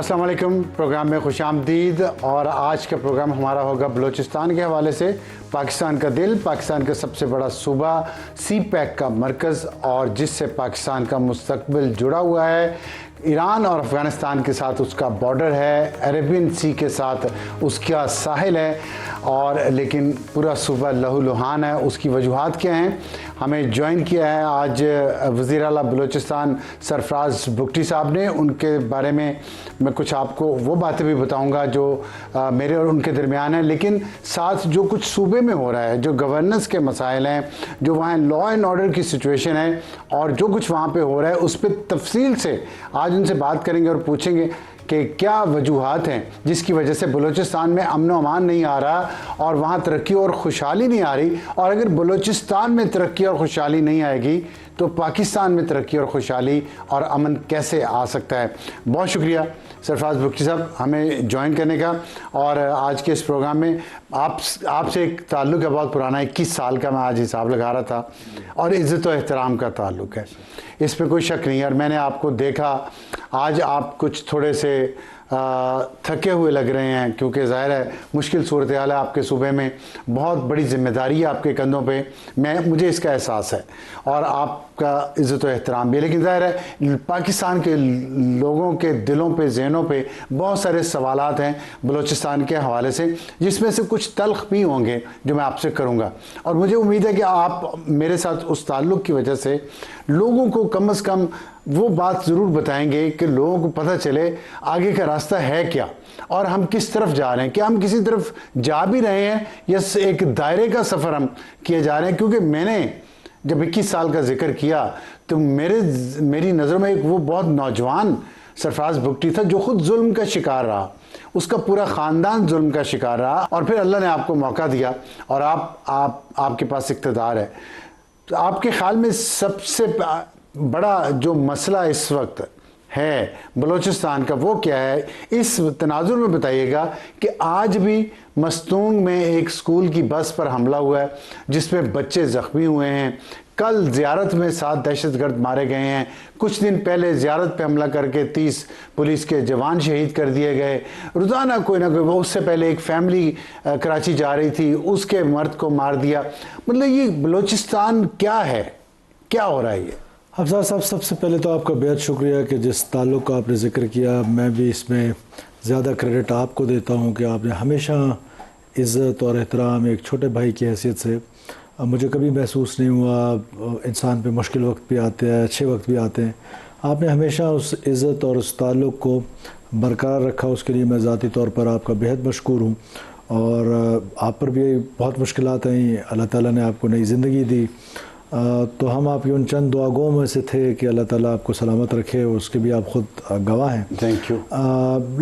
अस्सलाम वालेकुम। प्रोग्राम में खुशामदीद। और आज का प्रोग्राम हमारा होगा बलूचिस्तान के हवाले से। पाकिस्तान का दिल, पाकिस्तान का सबसे बड़ा सूबा, सी पैक का मरकज़ और जिससे पाकिस्तान का मुस्तकबिल जुड़ा हुआ है। ईरान और अफ़गानिस्तान के साथ उसका बॉर्डर है, अरेबियन सी के साथ उसका साहिल है, और लेकिन पूरा सूबा लहूलुहान है। उसकी वजूहात क्या हैं? हमें ज्वाइन किया है आज वज़ीर आला बलूचिस्तान सरफराज बुगटी साहब ने। उनके बारे में मैं कुछ आपको वो बातें भी बताऊंगा जो मेरे और उनके दरमियान है, लेकिन साथ जो कुछ सूबे में हो रहा है, जो गवर्नेंस के मसाइल हैं, जो वहाँ लॉ एंड ऑर्डर की सिचुएशन है और जो कुछ वहाँ पे हो रहा है, उस पर तफसील से आज उनसे बात करेंगे और पूछेंगे कि क्या वजूहात हैं जिसकी वजह से बलूचिस्तान में अमन व अमान नहीं आ रहा और वहाँ तरक्की और खुशहाली नहीं आ रही। और अगर बलूचिस्तान में तरक्की और खुशहाली नहीं आएगी तो पाकिस्तान में तरक्की और खुशहाली और अमन कैसे आ सकता है। बहुत शुक्रिया सरफराज बुगटी साहब हमें ज्वाइन करने का। और आज के इस प्रोग्राम में आपसे एक ताल्लुक़ है बहुत पुराना, 21 साल का मैं आज हिसाब लगा रहा था, और इज़्ज़त और एहतराम का ताल्लुक़ है, इस पर कोई शक नहीं है। और मैंने आपको देखा, आज आप कुछ थोड़े से थके हुए लग रहे हैं, क्योंकि ज़ाहिर है मुश्किल सूरत हाल है आपके सूबे में, बहुत बड़ी जिम्मेदारी है आपके कंधों पे, मुझे इसका एहसास है और आपका इज़्ज़त व एहतराम भी है। लेकिन ज़ाहिर है पाकिस्तान के लोगों के दिलों पे, जहनों पे बहुत सारे सवालात हैं बलूचिस्तान के हवाले से, जिसमें से कुछ तल्ख भी होंगे जो मैं आपसे करूँगा। और मुझे उम्मीद है कि आप मेरे साथ उस ताल्लुक़ की वजह से लोगों को कम से कम वो बात ज़रूर बताएंगे कि लोगों को पता चले आगे का रास्ता है क्या और हम किस तरफ जा रहे हैं, क्या हम किसी तरफ जा भी रहे हैं या एक दायरे का सफ़र हम किए जा रहे हैं। क्योंकि मैंने जब 21 साल का जिक्र किया तो मेरी नज़रों में एक वो बहुत नौजवान सरफराज बुगटी था जो ख़ुद जुल्म का शिकार रहा, उसका पूरा ख़ानदान जुल्म का शिकार रहा, और फिर अल्लाह ने आपको मौका दिया और आपके पास इक़्तिदार है। तो आपके ख्याल में सबसे बड़ा जो मसला इस वक्त है बलूचिस्तान का वो क्या है? इस तनाजुर में बताइएगा कि आज भी मस्तूंग में एक स्कूल की बस पर हमला हुआ है जिसमें बच्चे ज़ख्मी हुए हैं। कल ज़ियारत में 7 दहशतगर्द मारे गए हैं। कुछ दिन पहले ज़ियारत पे हमला करके 30 पुलिस के जवान शहीद कर दिए गए। रोज़ाना कोई ना कोई, उससे पहले एक फैमिली कराची जा रही थी, उसके मर्द को मार दिया। मतलब ये बलूचिस्तान क्या है, क्या हो रहा है ये? अफसर साहब, सबसे पहले तो आपका बेहद शुक्रिया कि जिस ताल्लुक़ का आपने ज़िक्र किया, मैं भी इसमें ज़्यादा क्रेडिट आपको देता हूं कि आपने हमेशा इज़्ज़त और एहतराम एक छोटे भाई की हैसियत से, मुझे कभी महसूस नहीं हुआ, इंसान पे मुश्किल वक्त भी आते हैं, अच्छे वक्त भी आते हैं, आपने हमेशा उस इज़्ज़त और उस ताल्लुक़ को बरकरार रखा। उसके लिए मैं ज़ाती तौर पर आपका बेहद मशकूर हूँ। और आप पर भी बहुत मुश्किलात आई, अल्लाह ताला ने आपको नई ज़िंदगी दी, तो हम आपकी उन चंद दुआओं में से थे कि अल्लाह ताला आपको सलामत रखे, उसके भी आप ख़ुद गवाह हैं। Thank you.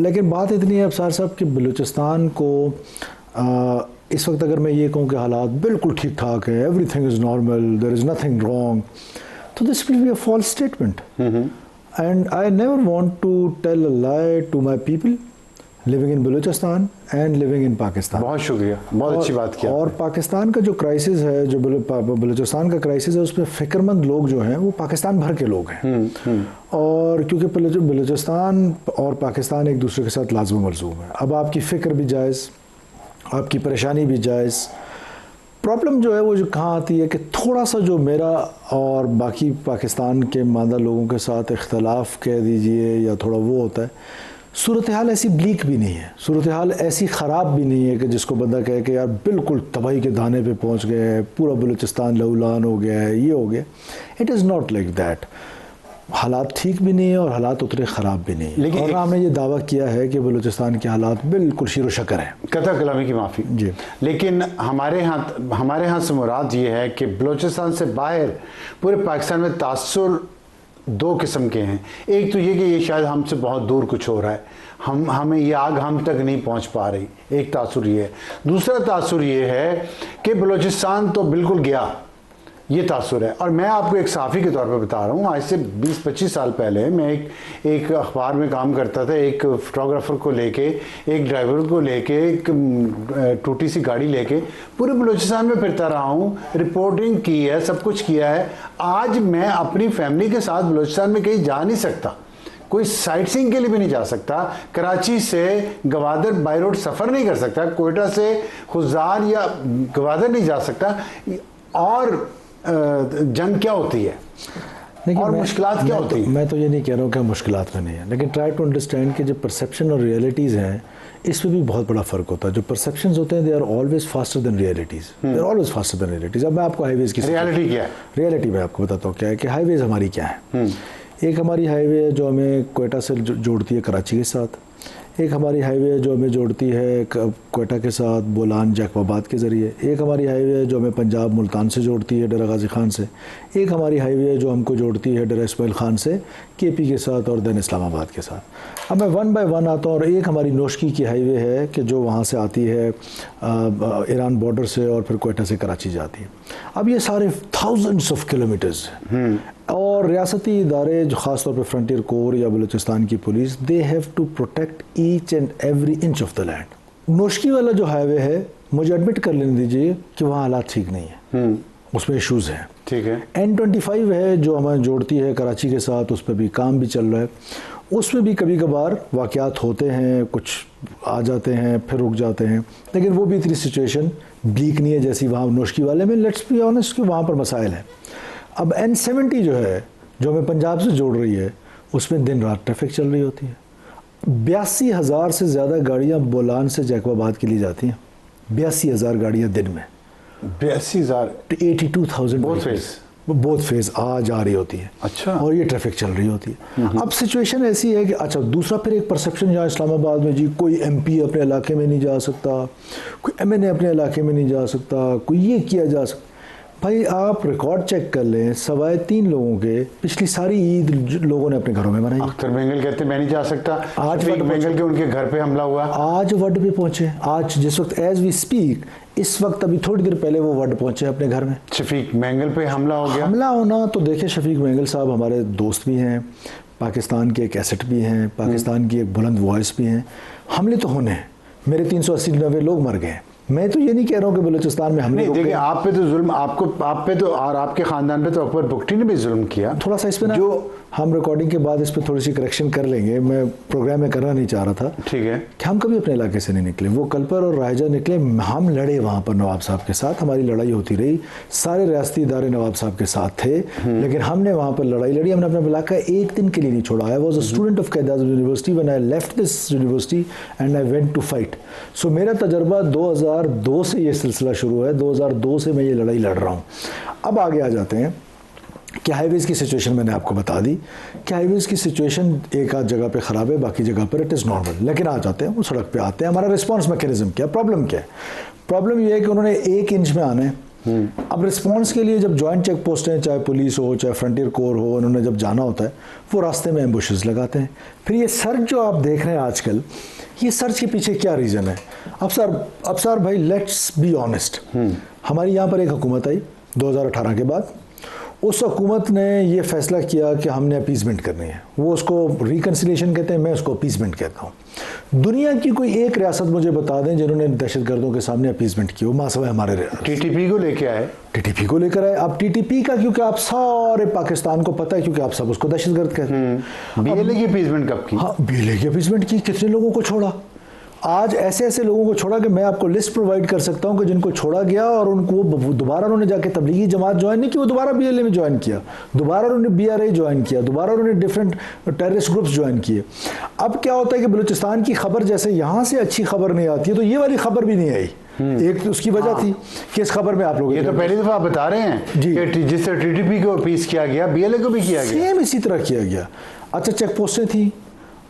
लेकिन बात इतनी है अफसार साहब कि बलूचिस्तान को इस वक्त अगर मैं ये कहूँ कि हालात बिल्कुल ठीक ठाक है, everything is normal, there is nothing wrong, तो this will be a false statement. And I never want to tell a lie to my people living in Balochistan and living in Pakistan. बहुत शुक्रिया, बहुत अच्छी बात किया। और पाकिस्तान का जो क्राइसिस है, जो बलूचिस्तान का क्राइसिस है, उसमें फ़िक्रमंद लोग जो हैं वो पाकिस्तान भर के लोग हैं। और क्योंकि बलूचिस्तान और पाकिस्तान एक दूसरे के साथ लाज़िम मलज़ूम है। अब आपकी फ़िक्र भी जायज़, आपकी परेशानी भी जायज़। प्रॉब्लम जो है वो जो कहाँ आती है कि थोड़ा सा जो मेरा और बाकी पाकिस्तान के मानदा लोगों के साथ इख्तलाफ कह दीजिए या थोड़ा वो होता है, सूरत हाल ऐसी ब्लीक भी नहीं है, सूरत हाल ऐसी ख़राब भी नहीं है कि जिसको बंदा कहे कि यार बिल्कुल तबाही के दाने पे पहुंच गए हैं, पूरा बलूचिस्तान लहूलुहान हो गया है, ये हो गया। It is not like that. हालात ठीक भी नहीं है और हालात उतने ख़राब भी नहीं है। लेकिन और हमने ये दावा किया है कि बलूचिस्तान के हालात बिल्कुल शीरो शकर हैं। कतई कलामी की माफ़ी जी। लेकिन हमारे यहाँ से मुराद ये है कि बलूचिस्तान से बाहर पूरे पाकिस्तान में तासुर 2 किस्म के हैं। एक तो ये कि ये शायद हमसे बहुत दूर कुछ हो रहा है, हमें ये आग हम तक नहीं पहुंच पा रही, एक तासुर ये है। दूसरा तासुर ये है कि बलूचिस्तान तो बिल्कुल गया, ये तासुर है। और मैं आपको एक सहाफ़ी के तौर पे बता रहा हूँ, आज से 20-25 साल पहले मैं एक अखबार में काम करता था, एक फ़ोटोग्राफ़र को लेके, एक ड्राइवर को लेके, एक टूटी सी गाड़ी लेके पूरे बलूचिस्तान में फिरता रहा हूँ, रिपोर्टिंग की है, सब कुछ किया है। आज मैं अपनी फैमिली के साथ बलूचिस्तान में कहीं जा नहीं सकता कोई साइट सीइंग के लिए भी नहीं जा सकता, कराची से गवादर बाय रोड सफ़र नहीं कर सकता, कोयटा से खुजार या गवादर नहीं जा सकता। और जंग क्या होती है और मुश्किलात क्या होती है? मैं तो ये नहीं कह रहा हूँ कि मुश्किलात में नहीं है, लेकिन ट्राई टू अंडरस्टैंड कि जो परसेप्शन और रियलिटीज़ हैं इसमें भी बहुत बड़ा फ़र्क होता है। जो परसेप्शंस होते हैं they are always faster than realities, they are always faster than realities. अब मैं आपको हाईवेज़ की रियलिटी क्या है? रियलिटी मैं आपको बताता हूँ क्या है कि हाईवेज़ हमारी क्या है। एक हमारी हाईवे है जो हमें कोयटा से जोड़ती है कराची के साथ, एक हमारी हाईवे है जो हमें जोड़ती है कोयटा के साथ बोलान जैकबाबाद के ज़रिए, एक हमारी हाईवे है जो हमें पंजाब मुल्तान से जोड़ती है डेरा गाजी खान से, एक हमारी हाईवे है जो हमको जोड़ती है डेरा इस्माइल खान से केपी के साथ और दैन इस्लामाबाद के साथ। अब मैं वन बाय वन आता हूँ। और एक हमारी नोशकी की हाईवे है कि जो वहाँ से आती है ईरान बॉर्डर से और फिर कोयटा से कराची जाती है। अब ये सारे थाउजेंड्स ऑफ किलोमीटर्स और रियासती इदारे जो ख़ास तौर पे फ्रंटियर कोर या बलूचिस्तान की पुलिस, they have to protect each and every inch of the land. Noshki वाला जो हाईवे है, मुझे एडमिट कर लेने दीजिए कि वहाँ हालात ठीक नहीं है, उसमें इश्यूज़ हैं। ठीक है। N25 है जो हमें जोड़ती है कराची के साथ, उस पर भी काम भी चल रहा है। उसमें भी कभी कभार वाक़यात होते हैं, कुछ आ जाते हैं फिर रुक जाते हैं, लेकिन वो भी इतनी सिचुएशन ब्लीक नहीं है जैसी वहाँ नोशकी वाले में। लेट्स बी ऑनेस्ट कि वहाँ पर मसाइल हैं। अब N70 जो है जो हमें पंजाब से जोड़ रही है, उसमें दिन रात ट्रैफिक चल रही होती है। 82,000 से ज़्यादा गाड़ियाँ बोलान से जैकबाबाद के लिए जाती हैं। 82,000 गाड़ियाँ दिन में। 82,000 82,000 बोथ फेज आ जा रही होती है। अच्छा। और ये ट्रैफिक चल रही होती है। अब सिचुएशन ऐसी है कि अच्छा, दूसरा फिर एक परसेप्शन यहाँ इस्लामाबाद में जी कोई MP अपने इलाके में नहीं जा सकता, कोई MNA अपने इलाके में नहीं जा सकता, कोई ये किया जा सकता। भाई आप रिकॉर्ड चेक कर लें, सवाए 3 लोगों के पिछली सारी ईद लोगों ने अपने घरों में मनाई। अख्तर बेंगल कहते मैं नहीं जा सकता, आज बेंगल के उनके घर पे हमला हुआ, आज वर्ड पे पहुंचे। आज जिस वक्त एज वी स्पीक, इस वक्त अभी थोड़ी देर पहले वो वर्ड पहुंचे अपने घर में। शफीक बेंगल पे हमला हो गया। हमला होना तो देखिए, शफीक बेंगल साहब हमारे दोस्त भी हैं, पाकिस्तान के एक एसेट भी हैं, पाकिस्तान की एक बुलंद वॉइस भी हैं। हमले तो होने हैं, मेरे 380-90 लोग मर गए। मैं तो ये नहीं कह रहा हूँ कि बलूचिस्तान में हमले। देखिए, आप पे तो जुल्म, आप पे तो और आपके खानदान पे तो अकबर बुगटी ने भी जुल्म किया। थोड़ा सा इस पे ना, जो हम रिकॉर्डिंग के बाद इस पे थोड़ी सी करेक्शन कर लेंगे, मैं प्रोग्राम में करना नहीं चाह रहा था। ठीक है। कि हम कभी अपने इलाके से नहीं निकले, वो कलपर और रायजा निकले। हम लड़े वहाँ पर नवाब साहब के साथ, हमारी लड़ाई होती रही, सारे रियासती इदारे नवाब साहब के साथ थे, लेकिन हमने वहाँ पर लड़ाई लड़ी। हमने अपना इलाका एक दिन के लिए नहीं छोड़ा। I was a student of Quaid-e-Azam university when I left this university and I went to fight. So मेरा तजर्बा 2002 से ये सिलसिला शुरू है, 2002 से मैं ये लड़ाई लड़ रहा हूँ। अब आगे आ जाते हैं कि हाईवेज़ की सिचुएशन मैंने आपको बता दी कि हाईवेज़ की सिचुएशन एक आध जगह पे ख़राब है, बाकी जगह पर इट इज़ नॉर्मल। लेकिन आ जाते हैं, वो सड़क पे आते हैं, हमारा रिस्पांस मैकेनिज्म क्या, प्रॉब्लम क्या है? प्रॉब्लम ये है कि उन्होंने 1 इंच में आना है। अब रिस्पांस के लिए जब जॉइंट चेक पोस्ट हैं, चाहे पुलिस हो चाहे फ्रंटियर कोर हो, उन्होंने जब जाना होता है वो रास्ते में एम्बुशेस लगाते हैं। फिर ये सर्च जो आप देख रहे हैं आजकल, ये सर्च के पीछे क्या रीज़न है? अब सर भाई लेट्स बी ऑनेस्ट, हमारी यहाँ पर एक हुकूमत आई 2018 के बाद। उस हुकूमत ने ये फैसला किया कि हमने अपीसमेंट करनी है। वो उसको रिकन्सिलिएशन कहते हैं, मैं उसको अपीसमेंट कहता हूँ। दुनिया की कोई एक रियासत मुझे बता दें जिन्होंने दहशतगर्दों के सामने अपीसमेंट की हो, मासवा हमारे TTP को लेके आए। TTP को लेकर आए। अब TTP का क्योंकि आप सारे पाकिस्तान को पता है, क्योंकि आप सब उसको दहशतगर्द कहते हैं। BLA की अपीसमेंट कब की? हाँ, BLA की अपीसमेंट की। कितने लोगों को छोड़ा? आज ऐसे ऐसे लोगों को छोड़ा कि मैं आपको लिस्ट प्रोवाइड कर सकता हूं कि जिनको छोड़ा गया और उनको दोबारा उन्होंने जाके तबलीगी जमात ज्वाइन नहीं की, वो दोबारा BLA में ज्वाइन किया, दोबारा उन्होंने BRA ज्वाइन किया, दोबारा उन्होंने डिफरेंट टेररिस्ट ग्रुप्स ज्वाइन किए। अब क्या होता है कि बलूचिस्तान की खबर जैसे यहाँ से अच्छी खबर नहीं आती है, तो ये वाली खबर भी नहीं आई। एक तो उसकी वजह थी कि इस खबर में आप लोग ये तो पहली दफा बता रहे हैं जी कि जिससे TTP को अपीस किया गया, BLA को भी किया गया, सेम इसी तरह किया गया। अच्छा, चेक पोस्टें थी,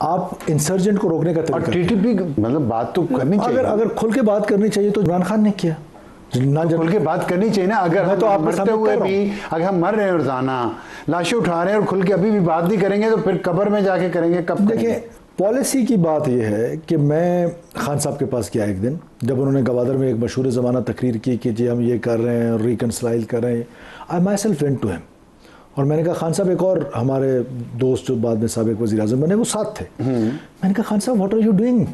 आप इंसर्जेंट को रोकने का तरीका, TTP मतलब बात तो करनी चाहिए। अगर खुल के बात करनी चाहिए तो इमरान खान ने किया ना, खुल के बात करनी चाहिए ना। अगर हम तो मरते हुए भी, अगर हम मर रहे हैं रोजाना, लाशें उठा रहे हैं और खुल के अभी भी बात नहीं करेंगे, तो फिर कब्र में जाके करेंगे कब? देखिए, पॉलिसी की बात यह है कि मैं खान साहब के पास गया एक दिन, जब उन्होंने गवादर में एक मशहूर ज़माना तकरीर की कि जी हम ये कर रहे हैं, रिकन्सिलाइल कर रहे हैं। I myself went to him और मैंने कहा खान साहब, एक और हमारे दोस्त जो बाद में साबिक वज़ीर आज़म बने वो साथ थे। मैंने कहा खान साहब, व्हाट आर यू डूइंग?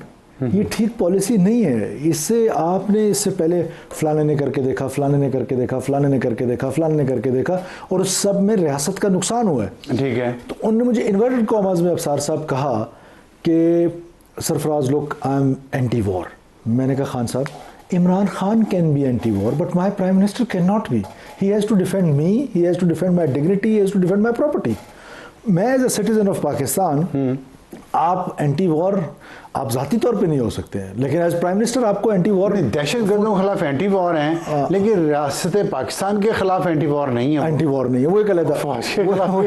ये ठीक पॉलिसी नहीं है। इससे आपने इससे पहले फलाने ने करके देखा, फलाने ने करके देखा, फलाने ने करके देखा, फलाने ने करके देखा, और उस सब में रियासत का नुकसान हुआ है। ठीक है। तो उन्होंने मुझे इन्वर्टेड कॉमर्स में अफसार साहब कहा कि सरफराज लोग आई एम एंटी वॉर। मैंने कहा खान साहब, Imran Khan can be anti war but my prime minister can not be. He has to defend me, he has to defend my dignity, he has to defend my property. मैं as a citizen of Pakistan, आप anti war आप जाती तौर पे नहीं हो सकते हैं, लेकिन एज प्राइम मिनिस्टर आपको एंटी वॉर, दहशत गर्दों के खिलाफ एंटी वॉर हैं, लेकिन रियासत पाकिस्तान के खिलाफ एंटी वॉर नहीं है। एंटी वॉर नहीं है, वो एक अलग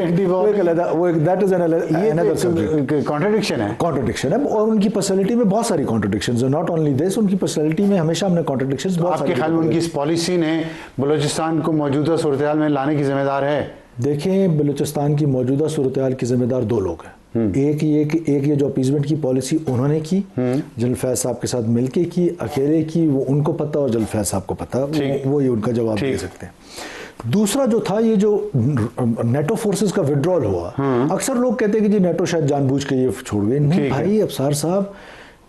एंटी वॉर, वो that is another subject. Contradiction है, कॉन्ट्रडिक्शन है, और उनकी पर्सनैलिटी में बहुत सारी कॉन्ट्रडिक्शंस है। नॉट ओनली दिस, उनकी पर्सनैलिटी में हमेशा हमने कॉन्ट्रडिक्शंस बहुत सारी। आपके ख्याल में उनकी इस पॉलिसी ने बलूचिस्तान को मौजूदा सूरत हाल में लाने की जिम्मेदार है? देखें, बलूचिस्तान की मौजूदा सूरत हाल की जिम्मेदार दो लोग हैं। एक ये जो अपीजमेंट की पॉलिसी उन्होंने की, जनरल फैज साहब के साथ मिलके की, अकेले की, वो उनको पता और जनरल फैज साहब को पता, वो ये उनका जवाब दे सकते हैं। दूसरा जो था, ये जो नेटो फोर्सेस का विड्रॉल हुआ, अक्सर लोग कहते हैं कि जी नेटो शायद जानबूझ के ये छोड़ गए। नहीं भाई, अफसार साहब,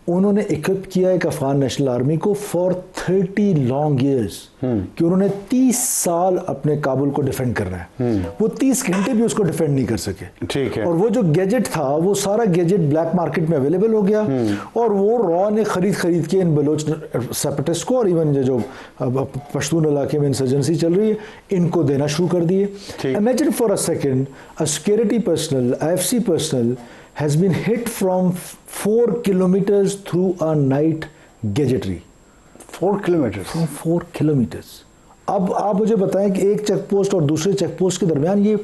उन्होंने इक्विप किया एक अफगान नेशनल आर्मी को फॉर 30 लॉन्ग ईयर्स, कि उन्होंने 30 साल अपने काबुल को डिफेंड करना है। वो 30 घंटे भी उसको डिफेंड नहीं कर सके। ठीक है। और वो जो गैजेट था, वो सारा गैजेट ब्लैक मार्केट में अवेलेबल हो गया, और वो रॉ ने खरीद के इन बलोच सेपरेटिस्ट को, और इवन जो पश्तून इलाके में इंसर्जेंसी चल रही है, इनको देना शुरू कर दिए। Imagine for a second, a security personal, IFC personal has been hit from 4 kilometers through a night gadgetry. 4 kilometre? From 4 kilometers. अब आप मुझे बताएं कि एक चेक पोस्ट और दूसरे चेक पोस्ट के दरमियान ये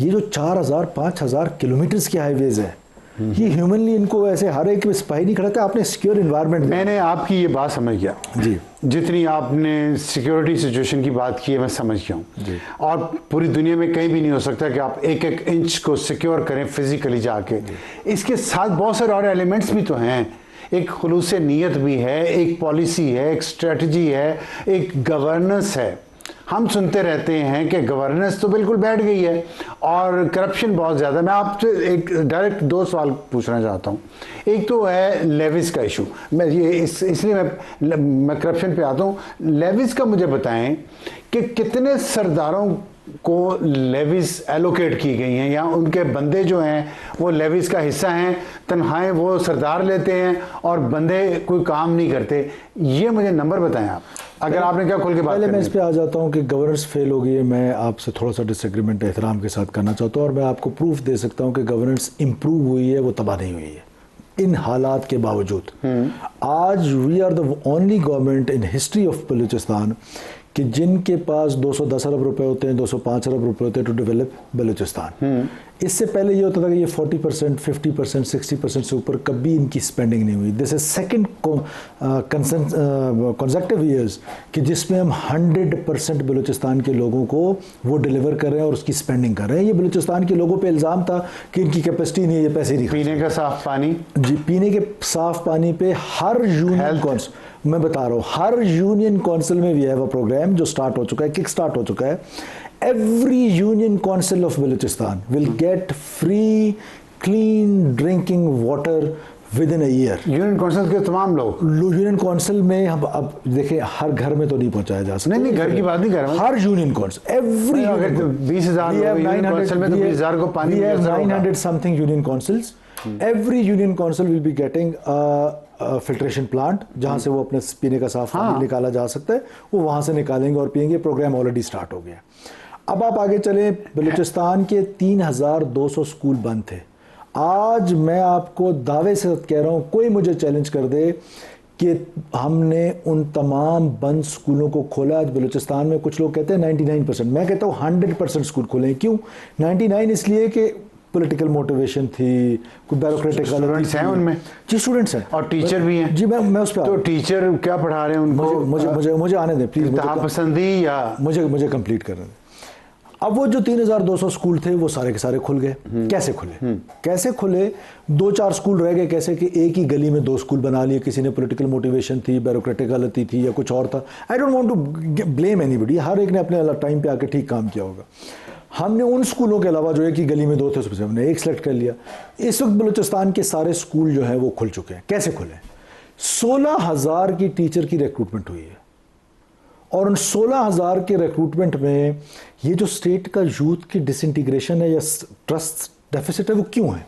जो 4000-5000 किलोमीटर्स के हाईवेज है, ये ह्यूमनली इनको ऐसे हर एक सिपाही नहीं खड़ा था। आपने सिक्योर इन्वायरमेंट, मैंने आपकी ये बात समझ गया जी, जितनी आपने सिक्योरिटी सिचुएशन की बात की है मैं समझ गया हूँ। और पूरी दुनिया में कहीं भी नहीं हो सकता कि आप एक एक इंच को सिक्योर करें फिजिकली जाके। इसके साथ बहुत सारे और एलिमेंट्स भी तो हैं, एक खुलूस नीयत भी है, एक पॉलिसी है, एक स्ट्रेटजी है, एक गवर्नेंस है। हम सुनते रहते हैं कि गवर्नेंस तो बिल्कुल बैठ गई है और करप्शन बहुत ज़्यादा। मैं आपसे एक डायरेक्ट 2 सवाल पूछना चाहता हूँ। एक तो है लेविस का इशू, मैं ये इसलिए मैं करप्शन पे आता हूँ। लेविस का मुझे बताएं कि कितने सरदारों को लेविस एलोकेट की गई हैं, या उनके बंदे जो हैं वो लेविस का हिस्सा हैं, तनख्वाहें वो सरदार लेते हैं और बंदे कोई काम नहीं करते। ये मुझे नंबर बताएं आप, अगर आपने क्या खोल के बात। पहले मैं इस पे आ जाता हूँ कि गवर्नेंस फेल हो गई है। मैं आपसे थोड़ा सा डिसएग्रीमेंट एहतराम के साथ करना चाहता हूँ, और मैं आपको प्रूफ दे सकता हूँ कि गवर्नेंस इंप्रूव हुई है, वो तबाह नहीं हुई है इन हालात के बावजूद। आज we are the only government in history of Balochistan कि जिनके पास 210 अरब रुपए होते हैं, 205 अरब रुपए होते हैं टू डेवलप बलूचिस्तान। इससे पहले ये होता था कि ये 40%, 50%, 60% से ऊपर कभी इनकी स्पेंडिंग नहीं हुई। This is second consecutive years कि जिसमें हम 100% बलूचिस्तान के लोगों को वो डिलीवर कर रहे हैं और उसकी स्पेंडिंग कर रहे हैं। ये बलूचिस्तान के लोगों पे इल्ज़ाम था कि इनकी कैपेसिटी नहीं है, ये पैसे नहीं। पीने का साफ पानी, जी, पीने के साफ पानी पे हर यूनियन काउंसिल, मैं बता रहा हूँ, हर यूनियन काउंसिल में वी हैव अ प्रोग्राम जो स्टार्ट हो चुका है, किक स्टार्ट हो चुका है। Every union council of Balochistan will get free clean drinking water within a year. Union council के तमाम लोग, यूनियन काउंसिल में हम अब देखें, हर घर में तो नहीं पहुंचाया जा सकता। नहीं, घर की बात नहीं कर रहा, हर union council, every 20,000 union council में तो 20,000 को पानी we have 900 something union councils. Every union council will be getting a filtration plant जहां से वो अपने पीने का साफ पानी निकाला जा सकता है, वो वहां से निकालेंगे और पिएंगे। प्रोग्राम ऑलरेडी स्टार्ट हो गया। अब आप आगे चलें, बलूचिस्तान के 3200 स्कूल बंद थे। आज मैं आपको दावे से कह रहा हूं, कोई मुझे चैलेंज कर दे कि हमने उन तमाम बंद स्कूलों को खोला। आज बलूचिस्तान में कुछ लोग कहते हैं 99%, मैं कहता हूं 100% स्कूल खोले। क्यों 99? इसलिए कि पॉलिटिकल मोटिवेशन थी, कोई ब्यूरोक्रेटिक स्टूडेंट्स हैं उनमें। जी, स्टूडेंट्स हैं और टीचर भी हैं। जी, मैं उस पर तो टीचर क्या पढ़ा रहे हैं उनको? मुझे आने दें प्लीज, पसंदी या मुझे कंप्लीट करने दें। अब वो जो 3200 स्कूल थे वो सारे के सारे खुल गए। कैसे खुले? कैसे खुले? 2-4 स्कूल रह गए। कैसे कि एक ही गली में 2 स्कूल बना लिए, किसी ने पॉलिटिकल मोटिवेशन थी, ब्यूरोक्रेटिक गलती थी या कुछ और था। I don't want to blame anybody, हर एक ने अपने अलग टाइम पे आके ठीक काम किया होगा। हमने उन स्कूलों के अलावा जो एक ही गली में 2 थे उसमें हमने एक सेलेक्ट कर लिया। इस वक्त बलूचिस्तान के सारे स्कूल जो है वो खुल चुके हैं। कैसे खुले? 16,000 की टीचर की रिक्रूटमेंट हुई है, और उन 16,000 के रिक्रूटमेंट में ये जो स्टेट का यूथ की डिसइंटीग्रेशन है या ट्रस्ट डेफिसिट है, वो क्यों है?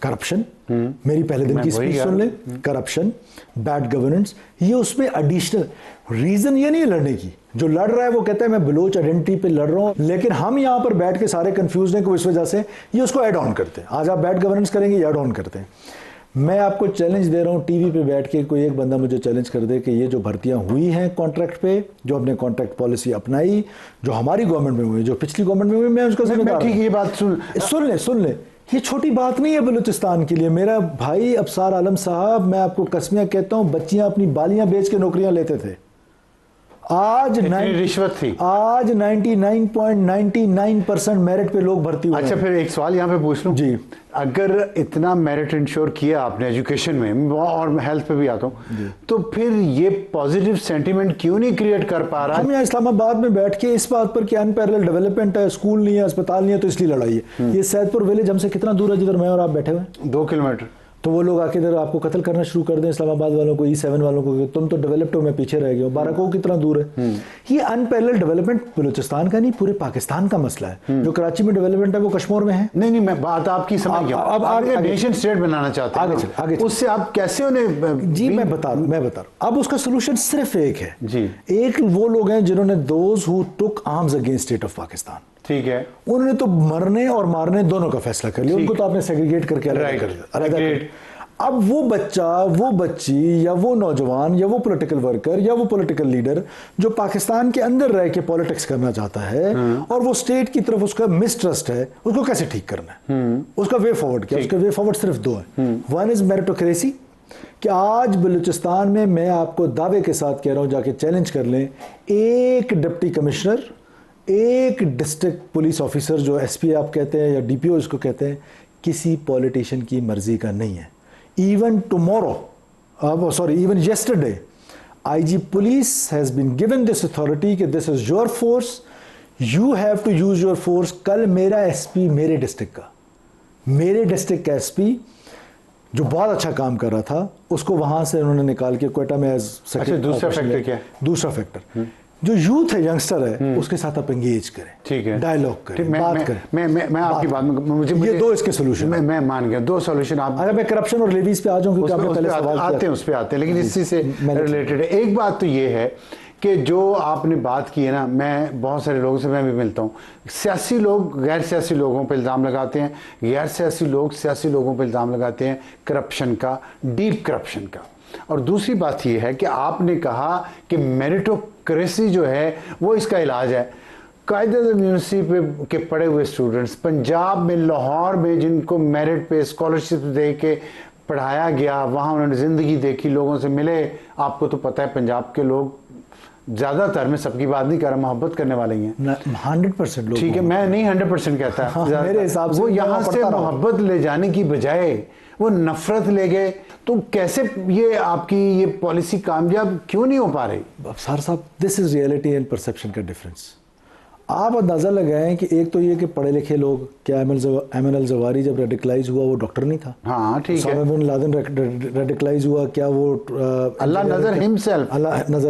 करप्शन, मेरी पहले दिन की स्पीच सुन ले, करप्शन, बैड गवर्नेंस, ये उसमें एडिशनल रीजन ये नहीं है लड़ने की। जो लड़ रहा है वो कहता है मैं बलोच आइडेंटिटी पे लड़ रहा हूं, लेकिन हम यहां पर बैठ के सारे कंफ्यूज हैं कि इस वजह से ये उसको ऐड ऑन करते हैं। आज आप बैड गवर्नेंस करेंगे, ये ऐड ऑन करते हैं। मैं आपको चैलेंज दे रहा हूं, टीवी पे बैठ के कोई एक बंदा मुझे चैलेंज कर दे कि ये जो भर्तियां हुई हैं कॉन्ट्रैक्ट पे, जो हमने कॉन्ट्रैक्ट पॉलिसी अपनाई, जो हमारी गवर्नमेंट में हुई, जो पिछली गवर्नमेंट में हुई, मैं उसका जिम्मेदार हूं। ठीक, ये बात सुन ले, ये छोटी बात नहीं है बलूचिस्तान के लिए। मेरा भाई अफसार आलम साहब, मैं आपको कसमियां कहता हूं, बच्चियां अपनी बालियां बेच के नौकरियां लेते थे। आज रिश्वत थी। आज 99.99% मेरिट पे लोग भर्ती हुए। अच्छा, फिर एक सवाल यहाँ पे पूछ लूं जी। अगर इतना मेरिट इंश्योर किया आपने एजुकेशन में, और हेल्थ पे भी आता हूँ, तो फिर ये पॉजिटिव सेंटीमेंट क्यों नहीं क्रिएट कर पा रहा? हम यहाँ इस्लामाबाद में बैठ के इस बात पर कि अनपैरेलल डेवलपमेंट है, स्कूल नहीं है, अस्पताल नहीं है, तो इसलिए लड़ाई है। ये सैदपुर विलेज हमसे कितना दूर है जिधर मैं और आप बैठे हुए हैं? 2 किलोमीटर। तो वो लोग आके इधर आपको कत्ल करना शुरू कर दें, इस्लामाबाद वालों को, E7 वालों को, तुम तो डेवलप्ड हो, मैं पीछे रह गया हूँ। बाराको कितना दूर है? ये अनपैरेलल डेवलपमेंट बलूचिस्तान का नहीं, पूरे पाकिस्तान का मसला है। जो कराची में डेवलपमेंट है वो कश्मीर में है। नहीं, मैं बात आपकी समझ गया। अब आगे नेशन स्टेट बनाना चाहते हैं, आगे चल। उससे आप कैसे उन्हें? जी मैं बता रहा हूं। अब उसका सोल्यूशन सिर्फ एक है जी। एक वो लोग हैं जिन्होंने those who took arms against state of Pakistan, ठीक है, उन्होंने तो मरने और मारने दोनों का फैसला कर लिया। उनको तो आपने सेग्रीगेट करके अलग कर दिया। अब वो बच्चा, वो बच्ची, या वो नौजवान, या वो पॉलिटिकल वर्कर, या वो पॉलिटिकल लीडर जो पाकिस्तान के अंदर रह के पॉलिटिक्स करना चाहता है और वो स्टेट की तरफ उसका मिसट्रस्ट है, उसको कैसे ठीक करना है? उसका वे फॉरवर्ड क्या? उसका वे फॉरवर्ड सिर्फ 2 है। वन इज मेरिटोक्रेसी, कि आज बलूचिस्तान में, मैं आपको दावे के साथ कह रहा हूं, जाके चैलेंज कर लें, एक डिप्टी कमिश्नर, एक डिस्ट्रिक्ट पुलिस ऑफिसर जो SP आप कहते हैं या DPO इसको कहते हैं, किसी पॉलिटिशियन की मर्जी का नहीं है। Even tomorrow, even yesterday, IG police has been given this authority कि this is your force, you have to use your force। कल मेरा SP, मेरे डिस्ट्रिक्ट का SP जो बहुत अच्छा काम कर रहा था, उसको वहां से उन्होंने निकाल के क्वेटा में अच्छा, दूसरा फैक्टर क्या? दूसरा फैक्टर जो यूथ है, यंगस्टर है, उसके साथ आप एंगेज करें, ठीक है, डायलॉग करें, बात करें। मैं आपकी बात में, मुझे ये 2 इसके सोल्यूशन, मैं मान गया 2 सोल्यूशन। आप अगर मैं करप्शन और लेवीज पे आ जाऊं, क्योंकि आपने पहले सवाल किया, उस पे आते हैं, लेकिन इसी से रिलेटेड है। एक बात तो ये है कि जो आपने बात की है ना, मैं बहुत सारे लोगों से मैं भी मिलता हूँ, सियासी लोग गैर सियासी लोगों पर इल्ज़ाम लगाते हैं, गैर सियासी लोग सियासी लोगों पर इल्ज़ाम लगाते हैं करप्शन का, डीप करप्शन का। और दूसरी बात यह है कि आपने कहा कि मेरिटोक्रेसी जो है वो इसका इलाज है। कायदे-ए-आज़म यूनिवर्सिटी के पढ़े हुए स्टूडेंट्स, पंजाब में, लाहौर में, जिनको मेरिट पे स्कॉलरशिप दे के पढ़ाया गया, वहाँ उन्होंने ज़िंदगी देखी, लोगों से मिले। आपको तो पता है पंजाब के लोग ज़्यादातर, मैं सबकी बात नहीं कर रहा, मोहब्बत करने वाले ही हैं। 100% लोग, ठीक है, मैं नहीं 100% कहता। हाँ, मेरे हिसाब से वो यहाँ से मोहब्बत ले जाने की बजाय वो नफरत ले गए। तो कैसे ये आपकी ये पॉलिसी कामयाब क्यों नहीं हो पा रही? सर साहब, this is reality and perception का डिफरेंस। आप अंदाज़ा लगाएं कि एक तो ये कि पढ़े लिखे लोग, क्या एमन अल जवारी जब रेडिकलाइज हुआ वो डॉक्टर नहीं था? हाँ, ठीक है। उसामा बिन लादेन रेडिकलाइज हुआ, क्या वो अल्लाह नजर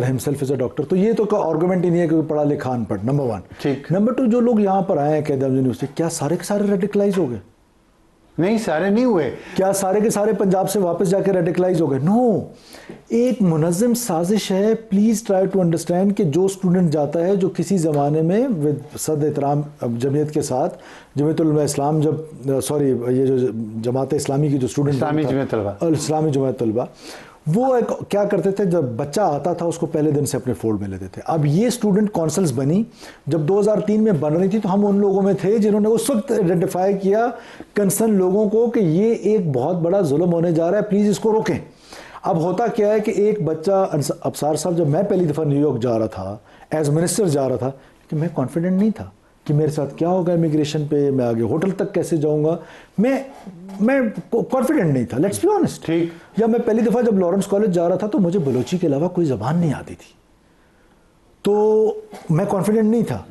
हिमसेल्फ इज अ डॉक्टर? तो ये तो का आर्गुमेंट ही नहीं है कि पढ़ा लिखा अनपढ़, नंबर 1। ठीक। नंबर 2, जो लोग यहाँ पर आए हैं कायदे-ए-आज़म यूनिवर्सिटी, क्या सारे के सारे रेडिकलाइज हो गए? नहीं, सारे नहीं हुए। क्या सारे के सारे पंजाब से वापस जाके रेडिकलाइज हो गए? नो, एक मुनज़्ज़म साजिश है। प्लीज़ ट्राई टू अंडरस्टैंड कि जो स्टूडेंट जाता है, जो किसी ज़माने में विद सद एहतराम जमीयत के साथ, जमीयत उलमा इस्लाम, ये जो जमात इस्लामी की जो स्टूडेंट, इस्लामी जमीयत तलबा, वो एक क्या करते थे, जब बच्चा आता था उसको पहले दिन से अपने फोल्ड में लेते थे। अब ये स्टूडेंट काउंसिल्स बनी, जब 2003 में बन रही थी, तो हम उन लोगों में थे जिन्होंने उस वक्त आइडेंटिफाई किया कंसर्न लोगों को कि ये एक बहुत बड़ा जुल्म होने जा रहा है, प्लीज़ इसको रोकें। अब होता क्या है कि एक बच्चा, अफसार साहब, जब मैं पहली दफ़ा न्यूयॉर्क जा रहा था, एज मिनिस्टर जा रहा था, कि मैं कॉन्फिडेंट नहीं था कि मेरे साथ क्या होगा इमिग्रेशन पे, मैं आगे होटल तक कैसे जाऊंगा, मैं कॉन्फिडेंट नहीं था, लेट्स बी ऑनेस्ट। ठीक। या मैं पहली दफ़ा जब लॉरेंस कॉलेज जा रहा था, तो मुझे बलोची के अलावा कोई ज़बान नहीं आती थी, तो मैं कॉन्फिडेंट नहीं था।